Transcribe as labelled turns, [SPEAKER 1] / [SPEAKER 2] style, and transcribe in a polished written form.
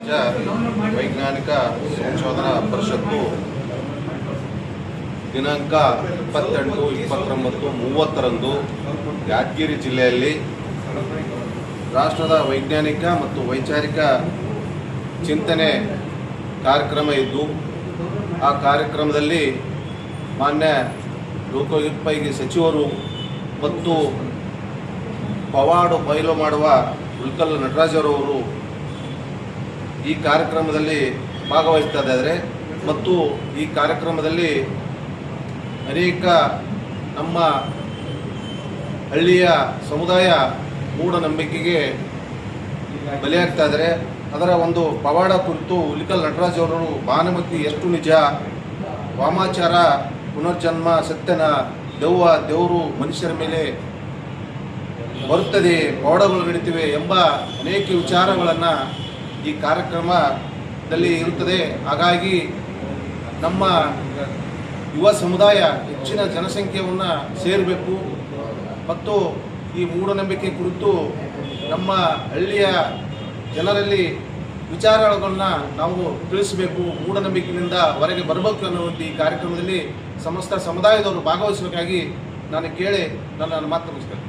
[SPEAKER 1] ವೈಜ್ಞಾನಿಕ ಸಂಶೋಧನಾ ಪರಿಷತ್ತು ದಿನಾಂಕ 28, 29, 30ರಂದು ಯಾದಗಿರಿ ಜಿಲ್ಲೆಯಲ್ಲಿ ರಾಷ್ಟ್ರದ ವೈಜ್ಞಾನಿಕ ಮತ್ತು ವೈಚಾರಿಕ ಚಿಂತನೆ ಕಾರ್ಯಕ್ರಮ ಇದ್ದು, ಆ ಕಾರ್ಯಕ್ರಮದಲ್ಲಿ ಮಾನ್ಯ ಲೋಕೋಪಯೋಗಿ ಸಚಿವರು ಮತ್ತು ಪವಾಡು ಬಯಲು ಮಾಡುವ ಉಳ್ಕಲ್ ನಟರಾಜರವರು ಈ ಕಾರ್ಯಕ್ರಮದಲ್ಲಿ ಭಾಗವಹಿಸ್ತಾ ಇದ್ದಾರೆ. ಮತ್ತು ಈ ಕಾರ್ಯಕ್ರಮದಲ್ಲಿ ಅನೇಕ ನಮ್ಮ ಹಳ್ಳಿಯ ಸಮುದಾಯ ಮೂಢನಂಬಿಕೆಗೆ ಬಲಿಯಾಗ್ತಾ ಇದ್ದಾರೆ. ಅದರ ಒಂದು ಪವಾಡ ಕುರಿತು ಉಳ್ಕಲ್ ನಟರಾಜರವರು ಭಾನುಮತಿ ಎಷ್ಟು ನಿಜ, ವಾಮಾಚಾರ, ಪುನರ್ಜನ್ಮ, ಸತ್ಯನ, ದೆವ್ವ, ದೇವರು ಮನುಷ್ಯರ ಮೇಲೆ ಬರುತ್ತದೆ, ಪವಾಡಗಳು ನಡೀತಿವೆ ಎಂಬ ಅನೇಕ ವಿಚಾರಗಳನ್ನು ಈ ಕಾರ್ಯಕ್ರಮದಲ್ಲಿ ಇರುತ್ತದೆ. ಹಾಗಾಗಿ ನಮ್ಮ ಯುವ ಸಮುದಾಯ ಹೆಚ್ಚಿನ ಜನಸಂಖ್ಯೆಯನ್ನು ಸೇರಬೇಕು ಮತ್ತು ಈ ಮೂಢನಂಬಿಕೆ ಕುರಿತು ನಮ್ಮ ಹಳ್ಳಿಯ ಜನರಲ್ಲಿ ವಿಚಾರಗಳನ್ನು ನಾವು ತಿಳಿಸಬೇಕು, ಮೂಢನಂಬಿಕೆಯಿಂದ ಹೊರಗೆ ಬರಬೇಕು ಅನ್ನುವಂಥ ಈ ಕಾರ್ಯಕ್ರಮದಲ್ಲಿ ಸಮಸ್ತ ಸಮುದಾಯದವರು ಭಾಗವಹಿಸಬೇಕಾಗಿ ನಾನು ಕೇಳಿ ನನ್ನ ಮಾತು ಮುಗಿಸ್ತೇನೆ.